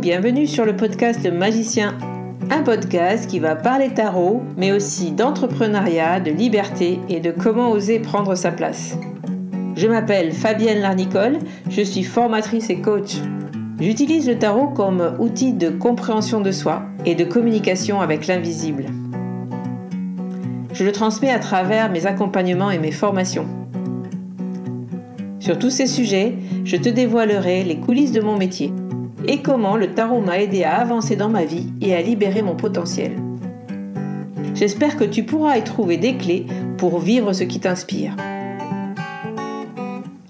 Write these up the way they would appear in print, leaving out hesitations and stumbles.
bienvenue sur le podcast Magicien, un podcast qui va parler tarot, mais aussi d'entrepreneuriat, de liberté et de comment oser prendre sa place. Je m'appelle Fabienne Larnicole, je suis formatrice et coach. J'utilise le tarot comme outil de compréhension de soi et de communication avec l'invisible. Je le transmets à travers mes accompagnements et mes formations. Sur tous ces sujets, je te dévoilerai les coulisses de mon métier et comment le tarot m'a aidé à avancer dans ma vie et à libérer mon potentiel. J'espère que tu pourras y trouver des clés pour vivre ce qui t'inspire.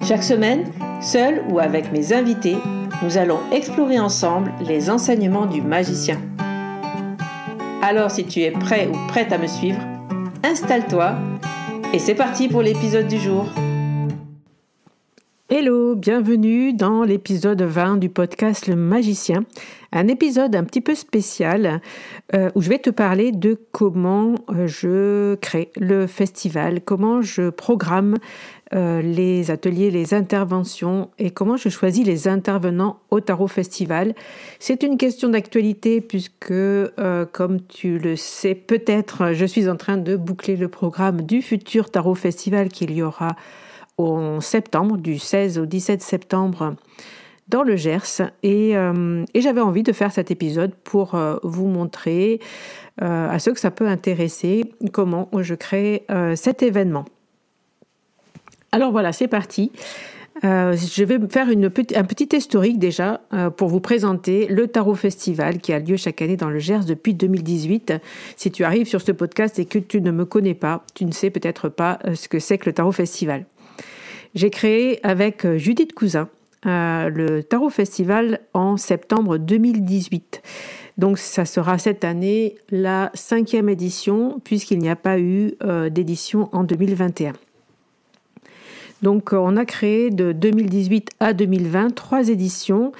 Chaque semaine, seul ou avec mes invités, nous allons explorer ensemble les enseignements du magicien. Alors si tu es prêt ou prête à me suivre, installe-toi et c'est parti pour l'épisode du jour. Hello, bienvenue dans l'épisode 20 du podcast Le Magicien, un épisode un petit peu spécial où je vais te parler de comment je crée le festival, comment je programme les ateliers, les interventions et comment je choisis les intervenants au Tarot Festival. C'est une question d'actualité puisque, comme tu le sais peut-être, je suis en train de boucler le programme du futur Tarot Festival qu'il y aura en septembre, du 16 au 17 septembre dans le Gers. Et j'avais envie de faire cet épisode pour vous montrer à ceux que ça peut intéresser comment je crée cet événement. Alors voilà, c'est parti. Je vais faire un petit historique déjà pour vous présenter le Tarot Festival qui a lieu chaque année dans le Gers depuis 2018. Si tu arrives sur ce podcast et que tu ne me connais pas, tu ne sais peut-être pas ce que c'est que le Tarot Festival. J'ai créé avec Judith Cousin le Tarot Festival en septembre 2018. Donc ça sera cette année la 5e édition puisqu'il n'y a pas eu d'édition en 2021. Donc on a créé de 2018 à 2020 3 éditions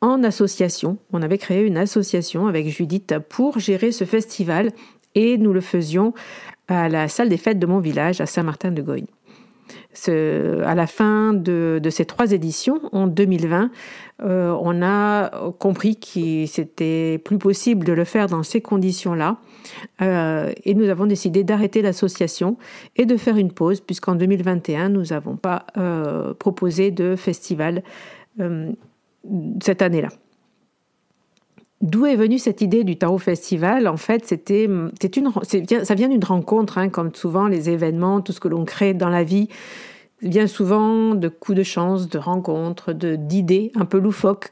en association. On avait créé une association avec Judith pour gérer ce festival et nous le faisions à la salle des fêtes de mon village à Saint-Martin-de-Goyne. À la fin de ces 3 éditions, en 2020, on a compris que c'était plus possible de le faire dans ces conditions-là. Et nous avons décidé d'arrêter l'association et de faire une pause, puisqu'en 2021, nous n'avons pas proposé de festival cette année-là. D'où est venue cette idée du Tarot Festival ? En fait, ça vient d'une rencontre, comme souvent les événements, tout ce que l'on crée dans la vie, vient souvent de coups de chance, de rencontres, d'idées un peu loufoques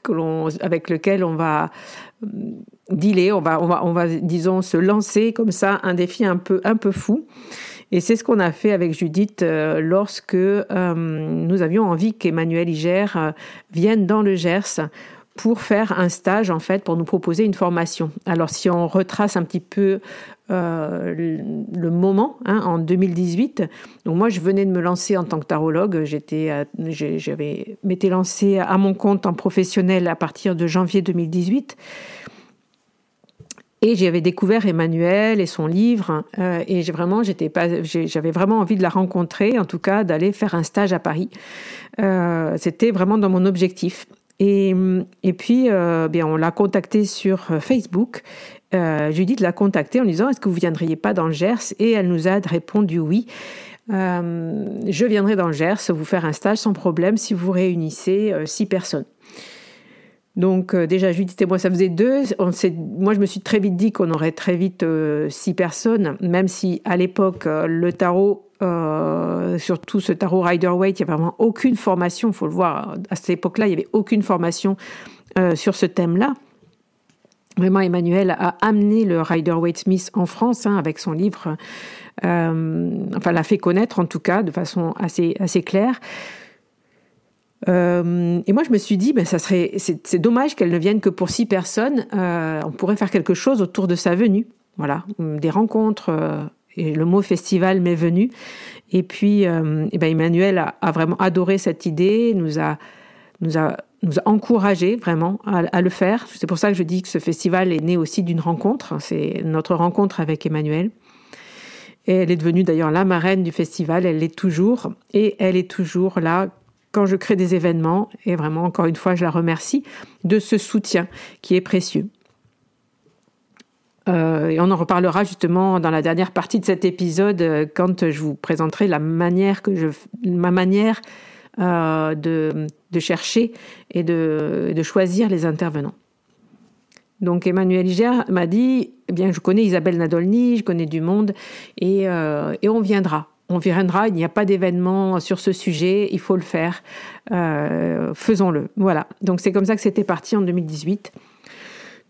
avec lesquelles on va dealer, on va disons se lancer comme ça un défi un peu fou. Et c'est ce qu'on a fait avec Judith lorsque nous avions envie qu'Emmanuel Iger vienne dans le Gers pour faire un stage, en fait, pour nous proposer une formation. Alors, si on retrace un petit peu le moment, en 2018, donc moi, je venais de me lancer en tant que tarologue. J'avais m'étais lancée à mon compte en professionnel à partir de janvier 2018. Et j'avais découvert Emmanuel et son livre, et j'avais vraiment envie de la rencontrer, en tout cas d'aller faire un stage à Paris. C'était vraiment dans mon objectif. Et puis, on l'a contactée sur Facebook. Judith l'a contactée en lui disant « Est-ce que vous ne viendriez pas dans le Gers ?» Et elle nous a répondu « Oui, je viendrai dans le Gers vous faire un stage sans problème si vous réunissez 6 personnes. » Donc déjà, Judith et moi, ça faisait 2. Moi, je me suis très vite dit qu'on aurait très vite 6 personnes, même si à l'époque, le tarot, surtout ce tarot Rider-Waite, il n'y a vraiment aucune formation, il faut le voir, à cette époque-là, il n'y avait aucune formation sur ce thème-là. Vraiment, Emmanuel a amené le Rider-Waite-Smith en France avec son livre, l'a fait connaître en tout cas de façon assez claire. Et moi, je me suis dit, c'est dommage qu'elle ne vienne que pour 6 personnes. On pourrait faire quelque chose autour de sa venue. Voilà, des rencontres. Et le mot festival m'est venu. Et puis, Emmanuel a vraiment adoré cette idée, nous a encouragés vraiment à le faire. C'est pour ça que je dis que ce festival est né aussi d'une rencontre. C'est notre rencontre avec Emmanuel. Et elle est devenue d'ailleurs la marraine du festival. Elle l'est toujours. Et elle est toujours là quand je crée des événements. Et vraiment, encore une fois, je la remercie de ce soutien qui est précieux. Et on en reparlera justement dans la dernière partie de cet épisode quand je vous présenterai ma manière de chercher et de choisir les intervenants. Donc Emmanuel Iger m'a dit, eh bien, je connais Isabelle Nadolny, je connais du monde et on viendra. On viendra, il n'y a pas d'événement sur ce sujet, il faut le faire, faisons-le. Voilà, donc c'est comme ça que c'était parti en 2018.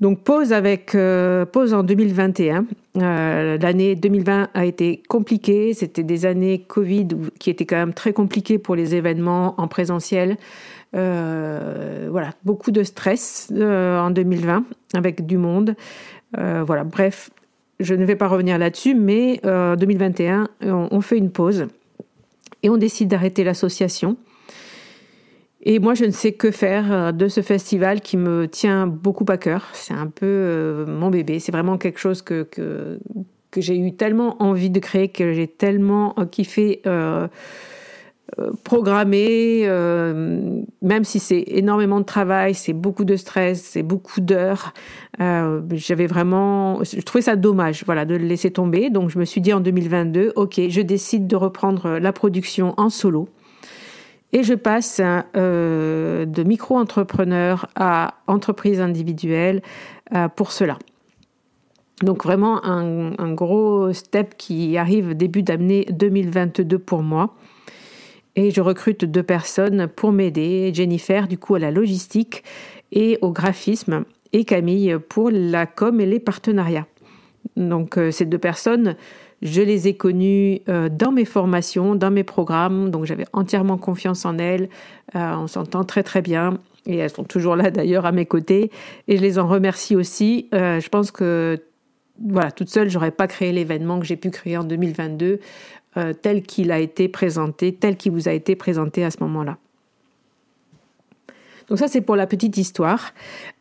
Donc pause en 2021. L'année 2020 a été compliquée. C'était des années Covid qui étaient quand même très compliquées pour les événements en présentiel. Beaucoup de stress en 2020 avec du monde. Bref, je ne vais pas revenir là-dessus, mais en 2021, on fait une pause et on décide d'arrêter l'association. Et moi, je ne sais que faire de ce festival qui me tient beaucoup à cœur. C'est un peu mon bébé. C'est vraiment quelque chose que j'ai eu tellement envie de créer, que j'ai tellement kiffé programmer, même si c'est énormément de travail, c'est beaucoup de stress, c'est beaucoup d'heures. Je trouvais ça dommage, de le laisser tomber. Donc, je me suis dit en 2022, ok, je décide de reprendre la production en solo. Et je passe de micro-entrepreneur à entreprise individuelle pour cela. Donc vraiment un gros step qui arrive début d'année 2022 pour moi. Et je recrute 2 personnes pour m'aider. Jennifer, du coup, à la logistique et au graphisme. Et Camille pour la com et les partenariats. Donc ces 2 personnes, je les ai connues dans mes formations, dans mes programmes, donc j'avais entièrement confiance en elles, on s'entend très très bien, et elles sont toujours là d'ailleurs à mes côtés, et je les en remercie aussi. Je pense que toute seule, j'aurais pas créé l'événement que j'ai pu créer en 2022, tel qu'il a été présenté, tel qu'il vous a été présenté à ce moment-là. Donc ça, c'est pour la petite histoire.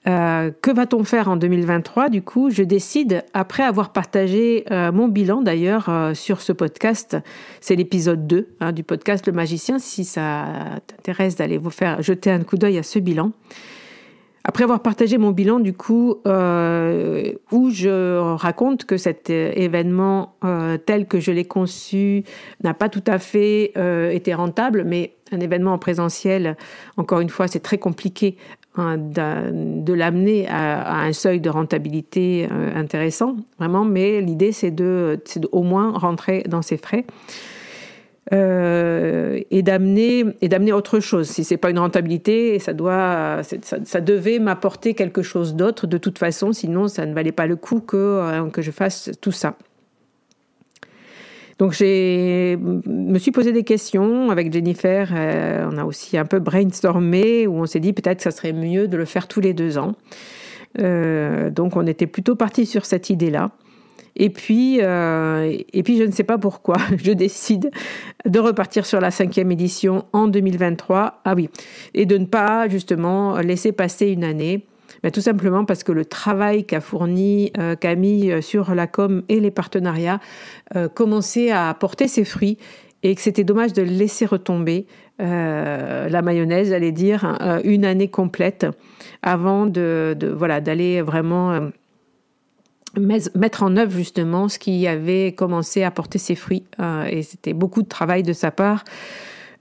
Que va-t-on faire en 2023 ? Du coup, je décide, après avoir partagé mon bilan d'ailleurs sur ce podcast, c'est l'épisode 2 du podcast Le Magicien, si ça t'intéresse d'aller vous faire jeter un coup d'œil à ce bilan. Après avoir partagé mon bilan, du coup, où je raconte que cet événement tel que je l'ai conçu n'a pas tout à fait été rentable, mais un événement en présentiel, encore une fois, c'est très compliqué de l'amener à un seuil de rentabilité intéressant, vraiment, mais l'idée, c'est de au moins rentrer dans ses frais. Et d'amener autre chose. Si c'est pas une rentabilité, ça devait m'apporter quelque chose d'autre de toute façon, sinon ça ne valait pas le coup que je fasse tout ça. Donc me suis posé des questions avec Jennifer, on a aussi un peu brainstormé, où on s'est dit peut-être que ça serait mieux de le faire tous les 2 ans. Donc on était plutôt partis sur cette idée-là. Et puis, je ne sais pas pourquoi, je décide de repartir sur la 5e édition en 2023. Ah oui, et de ne pas justement laisser passer une année. Tout simplement parce que le travail qu'a fourni Camille sur la com et les partenariats commençait à porter ses fruits et que c'était dommage de le laisser retomber la mayonnaise, j'allais dire, une année complète avant d'aller vraiment mettre en œuvre justement ce qui avait commencé à porter ses fruits et c'était beaucoup de travail de sa part.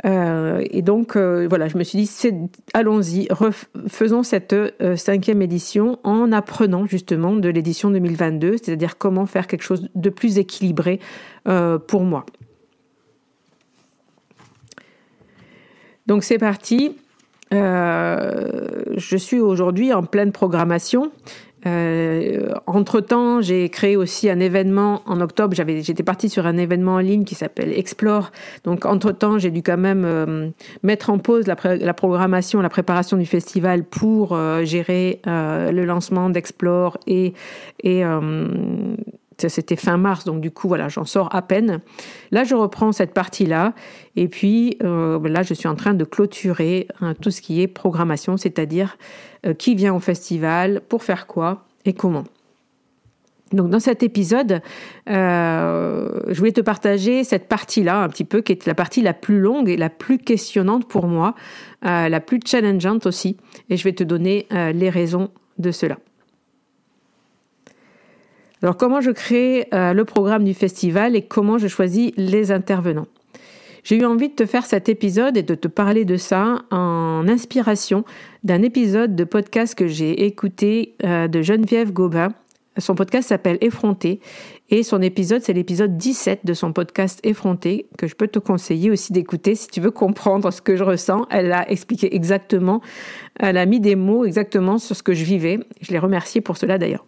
Et donc, je me suis dit, allons-y, faisons cette 5e édition en apprenant justement de l'édition 2022, c'est-à-dire comment faire quelque chose de plus équilibré pour moi. Donc, c'est parti. Je suis aujourd'hui en pleine programmation. Entre-temps, j'ai créé aussi un événement en octobre. J'étais partie sur un événement en ligne qui s'appelle Explore. Donc, entre-temps, j'ai dû quand même mettre en pause la programmation, la préparation du festival pour gérer le lancement d'Explore et c'était fin mars, donc du coup, j'en sors à peine. Là, je reprends cette partie-là. Et puis, là, je suis en train de clôturer tout ce qui est programmation, c'est-à-dire qui vient au festival, pour faire quoi et comment. Donc dans cet épisode, je voulais te partager cette partie-là un petit peu, qui est la partie la plus longue et la plus questionnante pour moi, la plus challengeante aussi, et je vais te donner les raisons de cela. Alors comment je crée le programme du festival et comment je choisis les intervenants. J'ai eu envie de te faire cet épisode et de te parler de ça en inspiration d'un épisode de podcast que j'ai écouté de Geneviève Gobin. Son podcast s'appelle Effronté et son épisode, c'est l'épisode 17 de son podcast Effronté que je peux te conseiller aussi d'écouter si tu veux comprendre ce que je ressens. Elle a expliqué exactement, elle a mis des mots exactement sur ce que je vivais. Je l'ai remerciée pour cela d'ailleurs.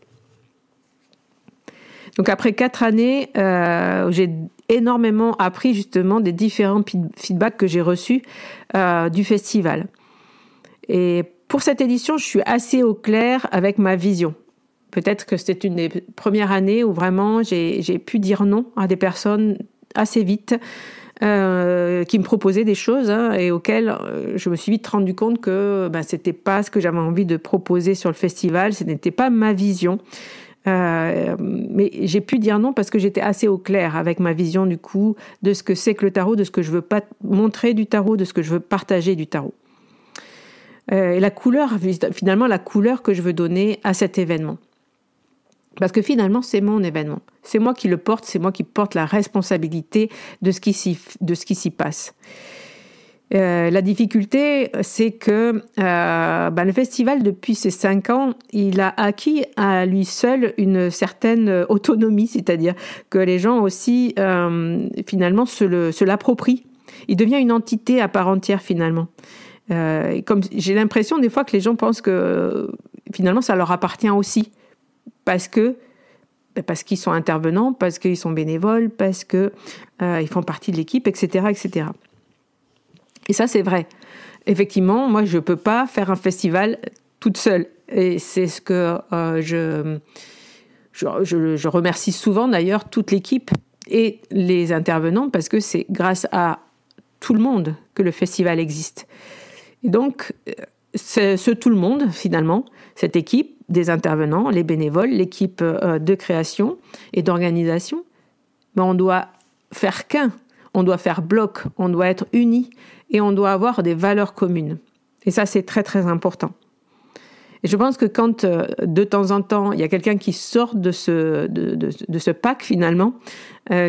Donc après 4 années, j'ai énormément appris justement des différents feedbacks que j'ai reçus du festival. Et pour cette édition, je suis assez au clair avec ma vision. Peut-être que c'était une des premières années où vraiment j'ai pu dire non à des personnes assez vite qui me proposaient des choses et auxquelles je me suis vite rendu compte que c'était pas ce que j'avais envie de proposer sur le festival, ce n'était pas ma vision. Mais j'ai pu dire non parce que j'étais assez au clair avec ma vision du coup de ce que c'est que le tarot, de ce que je veux pas montrer du tarot, de ce que je veux partager du tarot. Et la couleur, finalement la couleur que je veux donner à cet événement. Parce que finalement, c'est mon événement. C'est moi qui le porte, c'est moi qui porte la responsabilité de ce qui s'y passe. La difficulté, c'est que le festival, depuis ses 5 ans, il a acquis à lui seul une certaine autonomie, c'est-à-dire que les gens aussi, finalement, se l'approprient. Il devient une entité à part entière, finalement. Comme j'ai l'impression des fois que les gens pensent que, finalement, ça leur appartient aussi. Parce qu'ils sont intervenants, parce qu'ils sont bénévoles, parce qu'ils font partie de l'équipe, etc., etc. Et ça, c'est vrai. Effectivement, moi, je ne peux pas faire un festival toute seule. Et c'est ce que je remercie souvent, d'ailleurs, toute l'équipe et les intervenants, parce que c'est grâce à tout le monde que le festival existe. Et donc, c'est ce tout le monde, finalement, cette équipe, des intervenants, les bénévoles, l'équipe de création et d'organisation, on doit faire qu'un, on doit faire bloc, on doit être unis et on doit avoir des valeurs communes. Et ça, c'est très, très important. Et je pense que quand, de temps en temps, il y a quelqu'un qui sort de ce pack, finalement,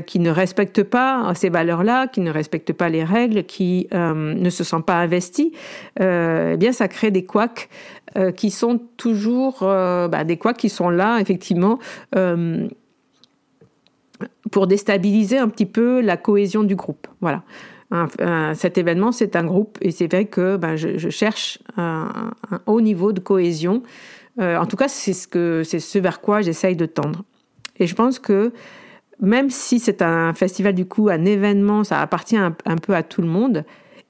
qui ne respecte pas ces valeurs-là, qui ne respecte pas les règles, qui ne se sent pas investi, eh bien, ça crée des couacs qui sont toujours des couacs qui sont là, effectivement, pour déstabiliser un petit peu la cohésion du groupe. Voilà. Cet événement, c'est un groupe et c'est vrai que je cherche un haut niveau de cohésion. En tout cas, c'est ce vers quoi j'essaye de tendre. Et je pense que même si c'est un festival, du coup, un événement, ça appartient un peu à tout le monde,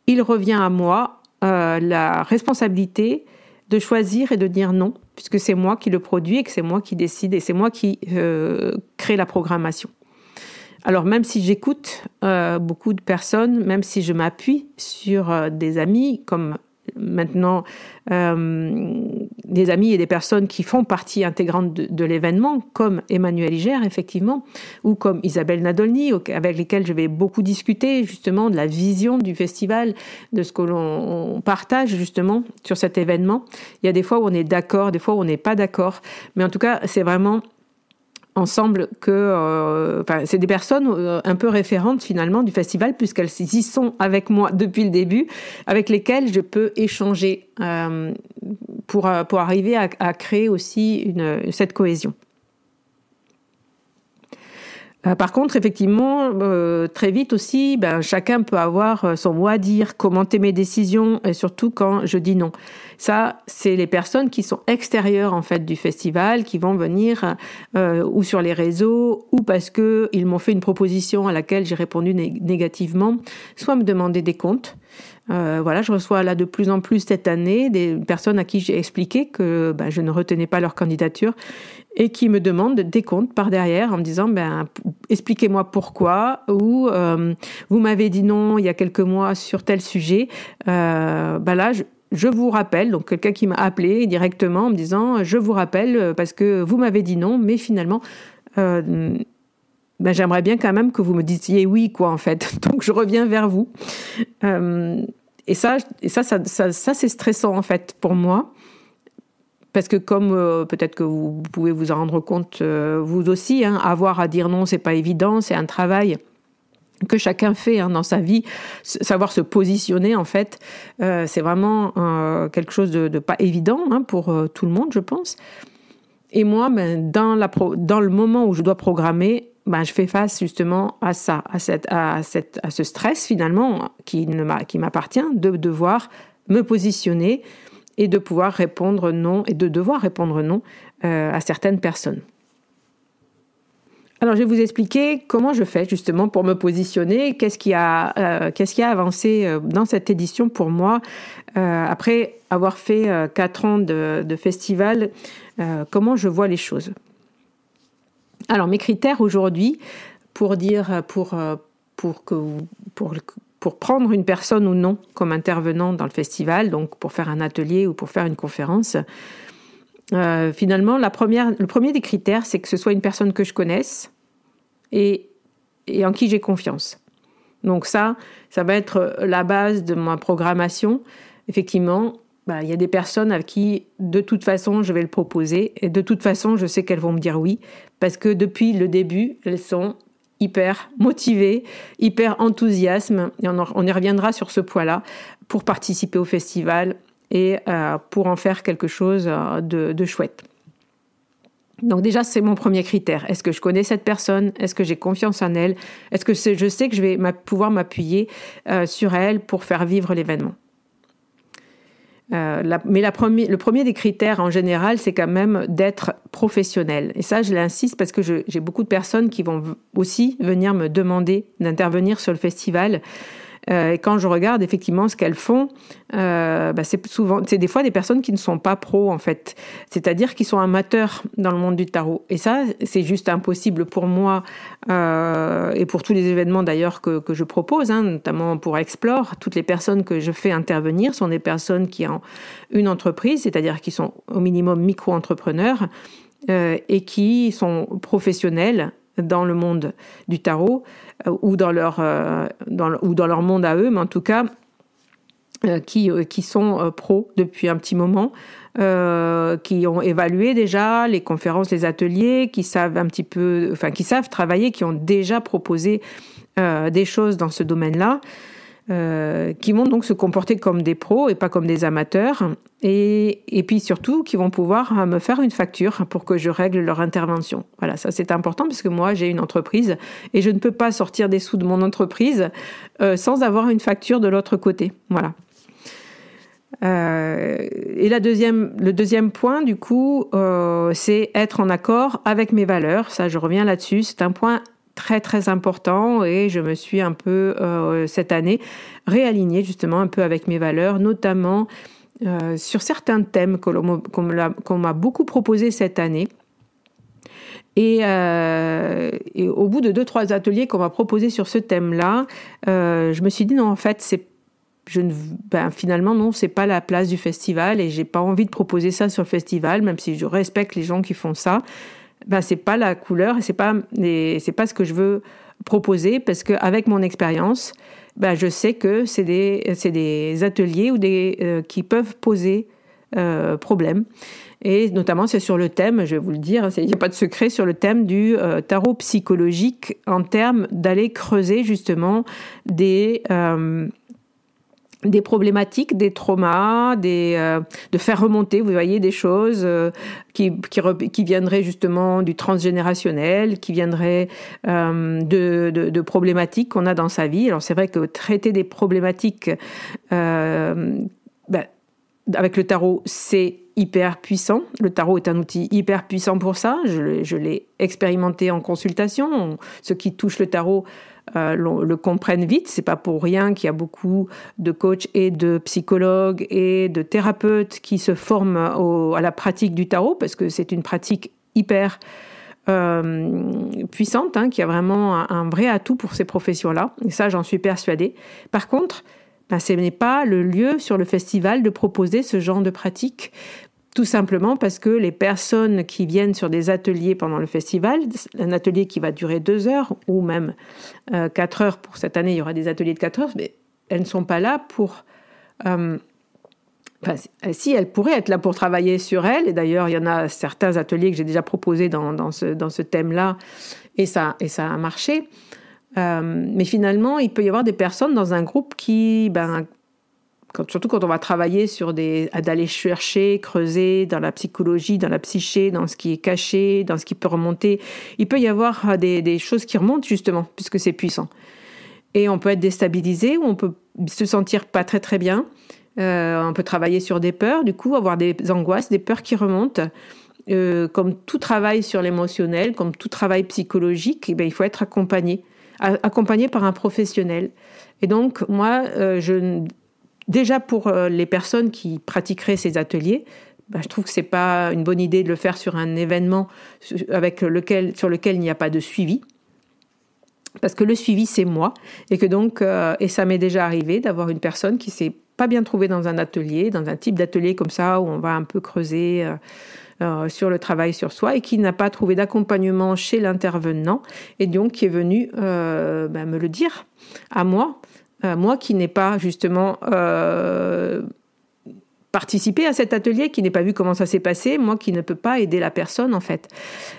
il revient à moi la responsabilité de choisir et de dire non, puisque c'est moi qui le produis et que c'est moi qui décide et c'est moi qui crée la programmation. Alors même si j'écoute beaucoup de personnes, même si je m'appuie sur des amis, comme maintenant des amis et des personnes qui font partie intégrante de l'événement, comme Emmanuel Iger, effectivement, ou comme Isabelle Nadolny, avec lesquelles je vais beaucoup discuter justement de la vision du festival, de ce que l'on partage justement sur cet événement. Il y a des fois où on est d'accord, des fois où on n'est pas d'accord, mais en tout cas, c'est vraiment ensemble que c'est des personnes un peu référentes finalement du festival puisqu'elles y sont avec moi depuis le début, avec lesquelles je peux échanger pour arriver à créer aussi cette cohésion. Par contre, effectivement, très vite aussi, chacun peut avoir son mot à dire, commenter mes décisions, et surtout quand je dis non. Ça, c'est les personnes qui sont extérieures en fait du festival, qui vont venir ou sur les réseaux, ou parce que ils m'ont fait une proposition à laquelle j'ai répondu négativement, soit me demander des comptes. Je reçois là de plus en plus cette année des personnes à qui j'ai expliqué que je ne retenais pas leur candidature et qui me demandent des comptes par derrière en me disant expliquez-moi pourquoi ou vous m'avez dit non il y a quelques mois sur tel sujet. Là je vous rappelle, donc quelqu'un qui m'a appelé directement en me disant je vous rappelle parce que vous m'avez dit non, mais finalement j'aimerais bien quand même que vous me disiez oui, quoi, en fait. Donc, je reviens vers vous. Et ça, c'est stressant, en fait, pour moi. Parce que comme peut-être que vous pouvez vous en rendre compte vous aussi, avoir à dire non, c'est pas évident, c'est un travail que chacun fait dans sa vie, savoir se positionner en fait, c'est vraiment quelque chose de pas évident pour tout le monde, je pense. Et moi, dans le moment où je dois programmer, je fais face justement à ça, à ce stress finalement qui m'appartient de devoir me positionner et de pouvoir répondre non, et de devoir répondre non à certaines personnes. Alors, je vais vous expliquer comment je fais justement pour me positionner, qu'est-ce qui a avancé dans cette édition pour moi, après avoir fait 4 ans de festival, comment je vois les choses. Alors, mes critères aujourd'hui, pour prendre une personne ou non comme intervenant dans le festival, donc pour faire un atelier ou pour faire une conférence, finalement, le premier des critères, c'est que ce soit une personne que je connaisse et en qui j'ai confiance. Donc ça va être la base de ma programmation. Effectivement, il y a des personnes à qui, de toute façon, je vais le proposer. Et de toute façon, je sais qu'elles vont me dire oui, parce que depuis le début, elles sont hyper motivées, hyper enthousiastes, et on y reviendra sur ce point-là, pour participer au festival et pour en faire quelque chose de chouette. Donc déjà, c'est mon premier critère. Est-ce que je connais cette personne? Est-ce que j'ai confiance en elle? Est-ce que je sais que je vais pouvoir m'appuyer sur elle pour faire vivre l'événement? Le premier des critères en général, c'est quand même d'être professionnel. Et ça, je l'insiste parce que j'ai beaucoup de personnes qui vont aussi venir me demander d'intervenir sur le festival. Et quand je regarde effectivement ce qu'elles font, c'est des fois des personnes qui ne sont pas pros en fait, c'est-à-dire qui sont amateurs dans le monde du tarot. Et ça, c'est juste impossible pour moi et pour tous les événements d'ailleurs que je propose, notamment pour Explore. Toutes les personnes que je fais intervenir sont des personnes qui ont une entreprise, c'est-à-dire qui sont au minimum micro-entrepreneurs et qui sont professionnels dans le monde du tarot ou dans leur monde à eux, mais en tout cas qui sont pros depuis un petit moment, qui ont évalué déjà les conférences, les ateliers, qui savent qui savent travailler, qui ont déjà proposé des choses dans ce domaine-là, qui vont donc se comporter comme des pros et pas comme des amateurs, et puis surtout qui vont pouvoir me faire une facture pour que je règle leur intervention. Voilà, ça c'est important parce que moi j'ai une entreprise et je ne peux pas sortir des sous de mon entreprise sans avoir une facture de l'autre côté. Voilà. Et le deuxième point du coup, c'est être en accord avec mes valeurs. Ça, je reviens là-dessus. C'est un point très très important et je me suis un peu cette année réalignée justement un peu avec mes valeurs, notamment sur certains thèmes qu'on m'a beaucoup proposé cette année. Et au bout de 2-3 ateliers qu'on m'a proposé sur ce thème-là, je me suis dit non, en fait finalement non, c'est pas la place du festival et j'ai pas envie de proposer ça sur le festival, même si je respecte les gens qui font ça. C'est pas la couleur et c'est pas ce que je veux proposer parce que avec mon expérience, je sais que c'est des ateliers ou qui peuvent poser problème. Et notamment, c'est sur le thème, je vais vous le dire, il n'y a pas de secret, sur le thème du tarot psychologique en termes d'aller creuser justement des problématiques, des traumas, de faire remonter, vous voyez, des choses qui viendraient justement du transgénérationnel, qui viendraient de problématiques qu'on a dans sa vie. Alors c'est vrai que traiter des problématiques avec le tarot, c'est hyper puissant. Le tarot est un outil hyper puissant pour ça. Je l'ai expérimenté en consultation. Ceux qui touchent le tarot le comprennent vite. C'est pas pour rien qu'il y a beaucoup de coachs et de psychologues et de thérapeutes qui se forment à la pratique du tarot parce que c'est une pratique hyper puissante, qui a vraiment un vrai atout pour ces professions-là. Et ça, j'en suis persuadée. Par contre, ce n'est pas le lieu sur le festival de proposer ce genre de pratique Tout simplement parce que les personnes qui viennent sur des ateliers pendant le festival, un atelier qui va durer 2 heures ou même 4 heures, pour cette année il y aura des ateliers de 4 heures, mais elles ne sont pas là pour... si, elles pourraient être là pour travailler sur elles, et d'ailleurs il y en a certains ateliers que j'ai déjà proposés dans ce thème-là, et ça a marché. Mais finalement, il peut y avoir des personnes dans un groupe qui... surtout quand on va travailler d'aller chercher, creuser dans la psychologie, dans la psyché, dans ce qui est caché, dans ce qui peut remonter. Il peut y avoir des choses qui remontent justement, puisque c'est puissant. Et on peut être déstabilisé, ou on peut se sentir pas très très bien. On peut travailler sur des peurs, du coup, avoir des angoisses, des peurs qui remontent. Comme tout travail sur l'émotionnel, comme tout travail psychologique, il faut être accompagné par un professionnel. Et donc, moi, déjà, pour les personnes qui pratiqueraient ces ateliers, je trouve que ce n'est pas une bonne idée de le faire sur un événement sur lequel il n'y a pas de suivi. Parce que le suivi, c'est moi. Et que donc, et ça m'est déjà arrivé d'avoir une personne qui ne s'est pas bien trouvée dans un atelier, dans un type d'atelier comme ça, où on va un peu creuser sur le travail sur soi, et qui n'a pas trouvé d'accompagnement chez l'intervenant, et donc qui est venu me le dire à moi. Moi qui n'ai pas justement participé à cet atelier, qui n'ai pas vu comment ça s'est passé, moi qui ne peux pas aider la personne en fait.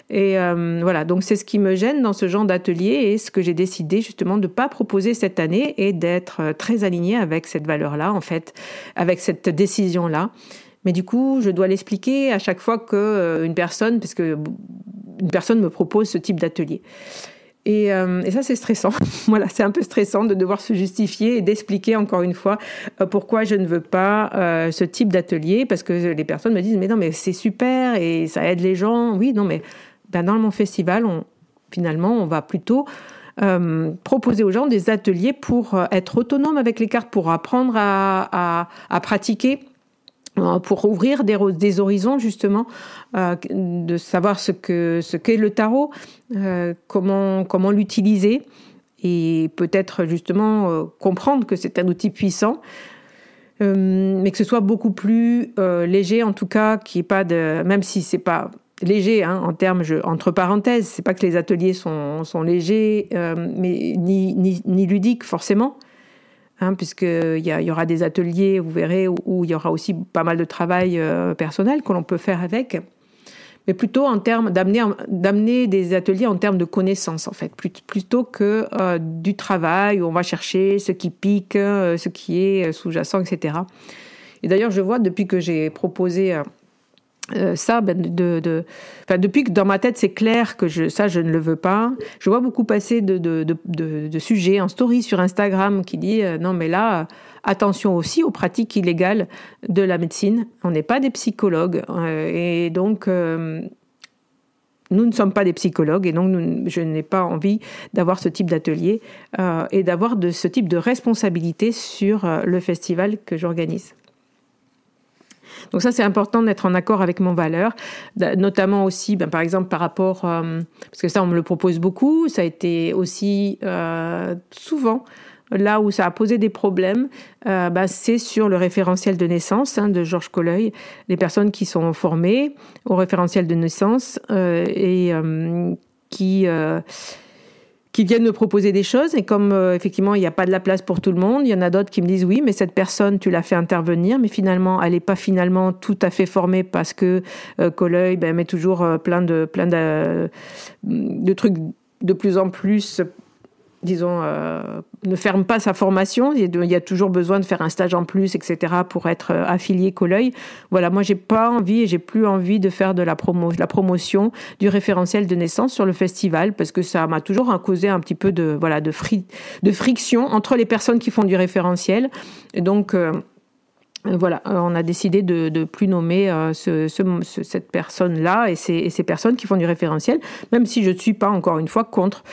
Et voilà, donc c'est ce qui me gêne dans ce genre d'atelier, et ce que j'ai décidé justement de ne pas proposer cette année, et d'être très alignée avec cette valeur-là en fait, avec cette décision-là. Mais du coup, je dois l'expliquer à chaque fois qu'une personne, parce que une personne me propose ce type d'atelier. Et ça, c'est stressant. Voilà, c'est un peu stressant de devoir se justifier et d'expliquer encore une fois pourquoi je ne veux pas ce type d'atelier, parce que les personnes me disent « Mais non, mais c'est super et ça aide les gens. » Oui, non, mais dans mon festival, on va plutôt proposer aux gens des ateliers pour être autonome avec les cartes, pour apprendre à pratiquer, pour ouvrir des horizons justement, de savoir ce qu'est le tarot, comment l'utiliser, et peut-être justement comprendre que c'est un outil puissant, mais que ce soit beaucoup plus léger, en tout cas, qu'il n'y ait pas même si c'est pas léger, en termes, entre parenthèses, c'est pas que les ateliers sont légers, mais ni ludiques forcément. Puisqu'il y aura des ateliers, vous verrez, où il y aura aussi pas mal de travail personnel que l'on peut faire avec, mais plutôt en termes d'amener des ateliers en termes de connaissances, en fait, plutôt que du travail où on va chercher ce qui pique, ce qui est sous-jacent, etc. Et d'ailleurs, je vois, depuis que j'ai proposé ça, depuis que dans ma tête c'est clair que je ne le veux pas, je vois beaucoup passer de sujets en story sur Instagram qui dit non mais là attention aussi aux pratiques illégales de la médecine, on n'est pas des psychologues, et donc nous ne sommes pas des psychologues, et donc je n'ai pas envie d'avoir ce type d'atelier et d'avoir ce type de responsabilité sur le festival que j'organise. Donc ça, c'est important d'être en accord avec mon valeur, notamment aussi, par exemple, par rapport, parce que ça, on me le propose beaucoup, ça a été aussi souvent, là où ça a posé des problèmes, c'est sur le référentiel de naissance de Georges Colleuil, les personnes qui sont formées au référentiel de naissance et qui viennent me proposer des choses, et comme effectivement il n'y a pas de la place pour tout le monde, il y en a d'autres qui me disent oui, mais cette personne tu l'as fait intervenir, mais finalement elle n'est pas finalement tout à fait formée, parce que Colleuil met toujours plein de trucs de plus en plus, disons, ne ferme pas sa formation, il y a toujours besoin de faire un stage en plus, etc., pour être affilié Colleuil. Voilà, moi j'ai pas envie, et j'ai plus envie de faire de la promotion du référentiel de naissance sur le festival, parce que ça m'a toujours causé un petit peu de friction entre les personnes qui font du référentiel. Et donc voilà, on a décidé de plus nommer cette personne-là et ces personnes qui font du référentiel, même si je ne suis pas, encore une fois, contre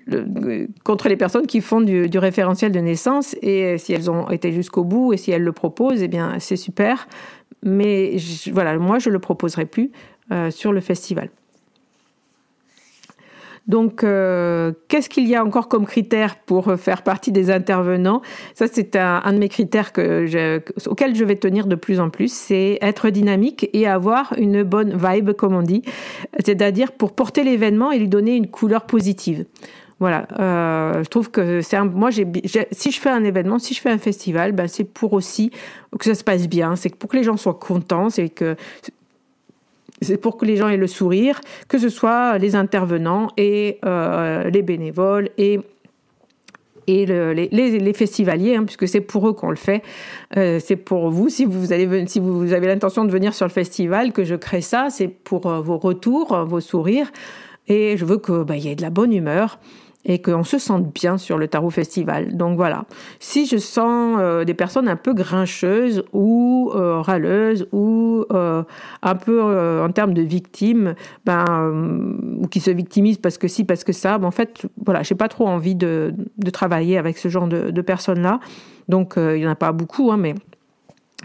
les personnes qui font du référentiel de naissance, et si elles ont été jusqu'au bout et si elles le proposent, eh bien c'est super. Mais moi, je ne le proposerai plus sur le festival. Donc, qu'est-ce qu'il y a encore comme critère pour faire partie des intervenants? Ça, c'est un de mes critères auxquels je vais tenir de plus en plus, c'est être dynamique et avoir une bonne vibe, comme on dit, c'est-à-dire pour porter l'événement et lui donner une couleur positive. Voilà, je trouve que si je fais un événement, si je fais un festival, ben c'est pour aussi que ça se passe bien, c'est pour que les gens soient contents, c'est pour que les gens aient le sourire, que ce soit les intervenants et les bénévoles et les festivaliers, hein, puisque c'est pour eux qu'on le fait. C'est pour vous, si vous avez l'intention de venir sur le festival, que je crée ça, c'est pour vos retours, vos sourires. Et je veux qu'il y ait de la bonne humeur et qu'on se sente bien sur le Tarot Festival. Donc voilà, si je sens des personnes un peu grincheuses ou râleuses ou un peu en termes de victimes, ou qui se victimisent parce que si, parce que ça, en fait, voilà, j'ai pas trop envie de travailler avec ce genre de personnes-là. Donc il y en a pas beaucoup, hein, mais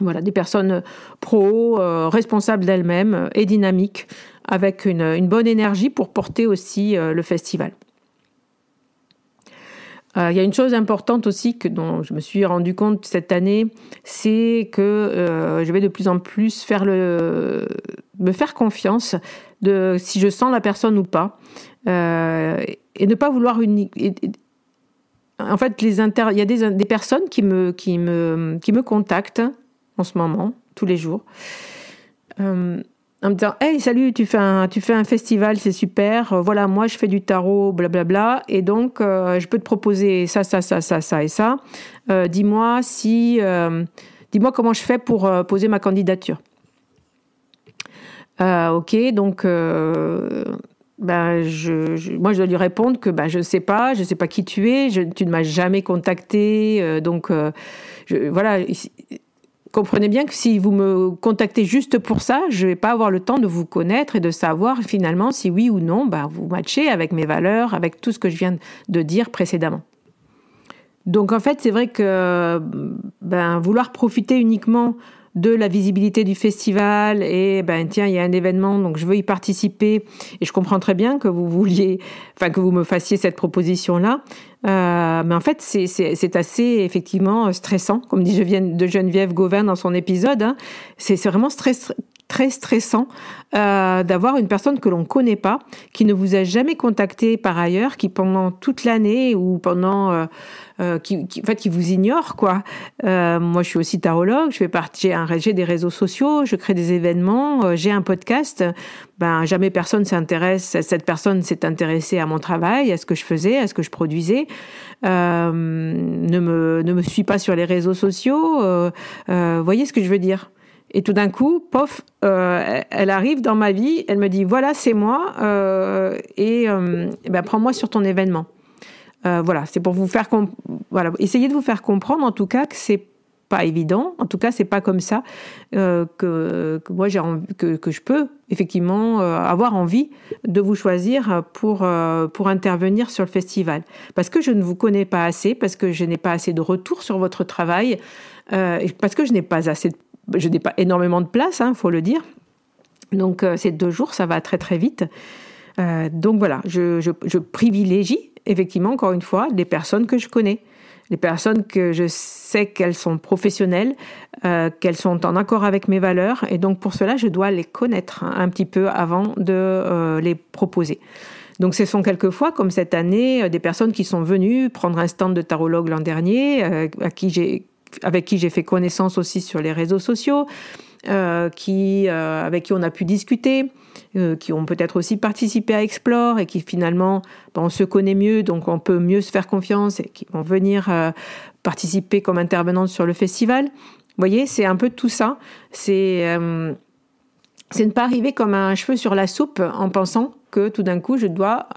voilà, des personnes responsables d'elles-mêmes et dynamiques, avec une bonne énergie pour porter aussi le festival. Il y a une chose importante aussi dont je me suis rendu compte cette année, c'est que je vais de plus en plus me faire confiance si je sens la personne ou pas, et ne pas vouloir en fait, il y a des personnes qui me contactent en ce moment, tous les jours, en me disant « Hey, salut, tu fais un festival, c'est super. Voilà, moi, je fais du tarot, blablabla. Et donc, je peux te proposer ça et ça. Dis-moi comment je fais pour poser ma candidature. » Ok, donc, moi, je dois lui répondre que je ne sais pas qui tu es, tu ne m'as jamais contacté. Voilà. Comprenez bien que si vous me contactez juste pour ça, je ne vais pas avoir le temps de vous connaître et de savoir finalement si oui ou non vous matchez avec mes valeurs, avec tout ce que je viens de dire précédemment. Donc en fait, c'est vrai que vouloir profiter uniquement de la visibilité du festival et tiens, il y a un événement, donc je veux y participer, et je comprends très bien que que vous me fassiez cette proposition-là, mais en fait c'est assez effectivement stressant, comme dit Geneviève Gauvin dans son épisode, hein. C'est vraiment très stressant d'avoir une personne que l'on ne connaît pas, qui ne vous a jamais contacté par ailleurs, qui pendant toute l'année ou pendant qui vous ignore, quoi. Moi, je suis aussi tarologue, j'ai des réseaux sociaux, je crée des événements, j'ai un podcast. Jamais cette personne s'est intéressée à mon travail, à ce que je faisais, à ce que je produisais. Ne me suit pas sur les réseaux sociaux. Voyez ce que je veux dire? Et tout d'un coup, pof, elle arrive dans ma vie, elle me dit, voilà, c'est moi, prends-moi sur ton événement. Voilà, c'est pour vous faire essayez de vous faire comprendre, en tout cas, que c'est pas évident. En tout cas, c'est pas comme ça que moi que je peux effectivement avoir envie de vous choisir pour intervenir sur le festival, parce que je ne vous connais pas assez, parce que je n'ai pas assez de retour sur votre travail, et parce que je n'ai pas énormément de place, hein, faut le dire. Donc ces 2 jours, ça va très très vite. Donc voilà, je privilégie effectivement, encore une fois, des personnes que je connais, des personnes que je sais qu'elles sont professionnelles, qu'elles sont en accord avec mes valeurs, et donc pour cela, je dois les connaître un petit peu avant de les proposer. Donc ce sont quelquefois, comme cette année, des personnes qui sont venues prendre un stand de tarologue l'an dernier, avec qui j'ai fait connaissance aussi sur les réseaux sociaux, avec qui on a pu discuter, qui ont peut-être aussi participé à Explore et qui finalement, on se connaît mieux, donc on peut mieux se faire confiance et qui vont venir participer comme intervenantes sur le festival. Vous voyez, c'est un peu tout ça. C'est ne pas arriver comme un cheveu sur la soupe en pensant que tout d'un coup, je dois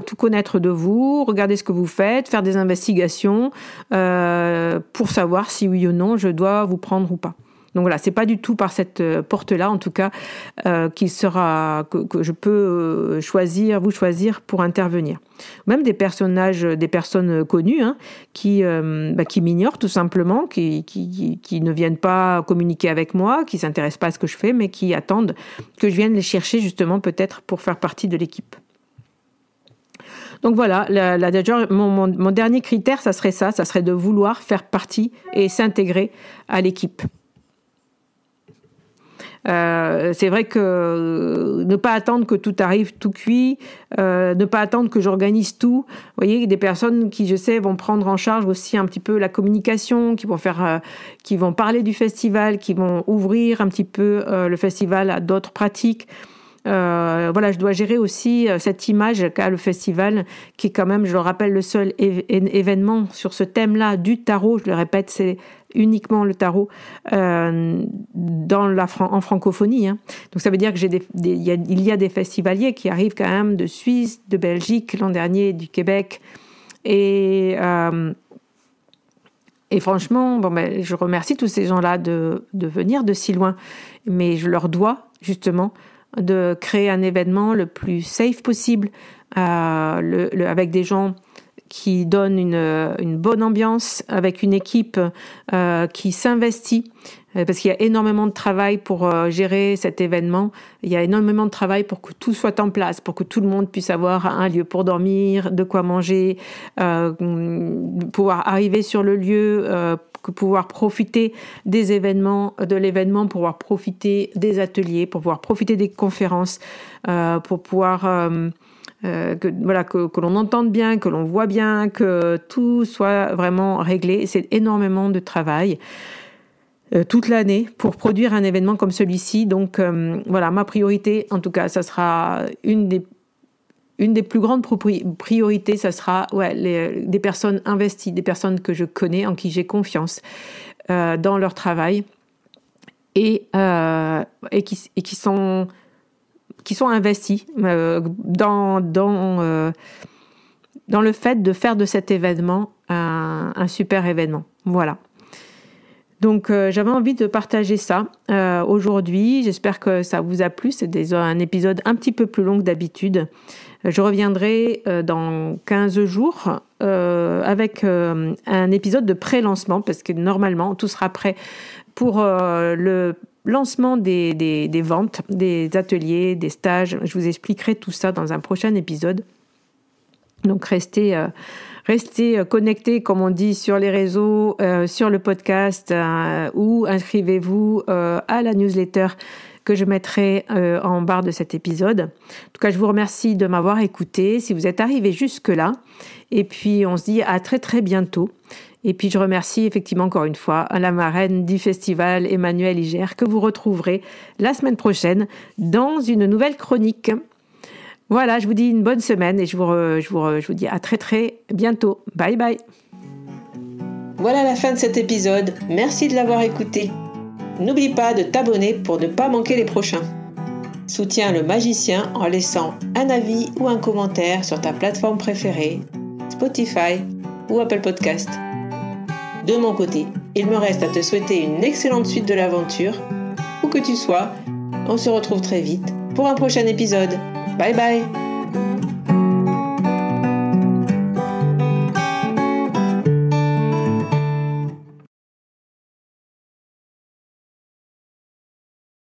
tout connaître de vous, regarder ce que vous faites, faire des investigations pour savoir si oui ou non je dois vous prendre ou pas. Donc voilà, c'est pas du tout par cette porte-là, en tout cas, que je peux vous choisir pour intervenir. Même des personnes connues, hein, qui m'ignorent tout simplement, qui ne viennent pas communiquer avec moi, qui s'intéressent pas à ce que je fais, mais qui attendent que je vienne les chercher justement peut-être pour faire partie de l'équipe. Donc voilà, mon dernier critère, ça serait de vouloir faire partie et s'intégrer à l'équipe. C'est vrai que ne pas attendre que tout arrive tout cuit, ne pas attendre que j'organise tout. Vous voyez, des personnes qui, je sais, vont prendre en charge aussi un petit peu la communication, qui vont parler du festival, qui vont ouvrir un petit peu le festival à d'autres pratiques. Voilà, je dois gérer aussi cette image qu'a le festival, qui est quand même, je le rappelle, le seul événement sur ce thème-là du tarot. Je le répète, c'est uniquement le tarot en francophonie. Hein. Donc ça veut dire que il y a des festivaliers qui arrivent quand même de Suisse, de Belgique, l'an dernier, du Québec. Et franchement, je remercie tous ces gens-là de venir de si loin. Mais je leur dois justement de créer un événement le plus safe possible, avec des gens qui donnent une bonne ambiance, avec une équipe qui s'investit, parce qu'il y a énormément de travail pour gérer cet événement. Il y a énormément de travail pour que tout soit en place, pour que tout le monde puisse avoir un lieu pour dormir, de quoi manger, pouvoir arriver sur le lieu, pouvoir profiter des événements, de l'événement, pouvoir profiter des ateliers, pour pouvoir profiter des conférences, pour pouvoir que l'on entende bien, que l'on voit bien, que tout soit vraiment réglé. C'est énormément de travail toute l'année pour produire un événement comme celui-ci. Donc voilà, ma priorité, en tout cas, ça sera une des plus grandes priorités, ça sera des personnes investies, des personnes que je connais, en qui j'ai confiance dans leur travail et qui sont investis dans le fait de faire de cet événement un super événement. Voilà. Donc j'avais envie de partager ça aujourd'hui. J'espère que ça vous a plu. C'est un épisode un petit peu plus long que d'habitude. Je reviendrai dans 15 jours avec un épisode de pré-lancement, parce que normalement tout sera prêt pour le lancement des ventes, des ateliers, des stages. Je vous expliquerai tout ça dans un prochain épisode. Donc restez connectés, comme on dit, sur les réseaux, sur le podcast, ou inscrivez-vous à la newsletter que je mettrai en barre de cet épisode. En tout cas, je vous remercie de m'avoir écouté, si vous êtes arrivé jusque-là. Et puis, on se dit à très très bientôt. Et puis, je remercie effectivement encore une fois la marraine du festival, Emmanuelle Iger, que vous retrouverez la semaine prochaine dans une nouvelle chronique. Voilà, je vous dis une bonne semaine et je vous dis à très très bientôt. Bye bye. Voilà la fin de cet épisode. Merci de l'avoir écouté. N'oublie pas de t'abonner pour ne pas manquer les prochains. Soutiens le magicien en laissant un avis ou un commentaire sur ta plateforme préférée, Spotify ou Apple Podcast. De mon côté, il me reste à te souhaiter une excellente suite de l'aventure. Où que tu sois, on se retrouve très vite pour un prochain épisode. Bye bye!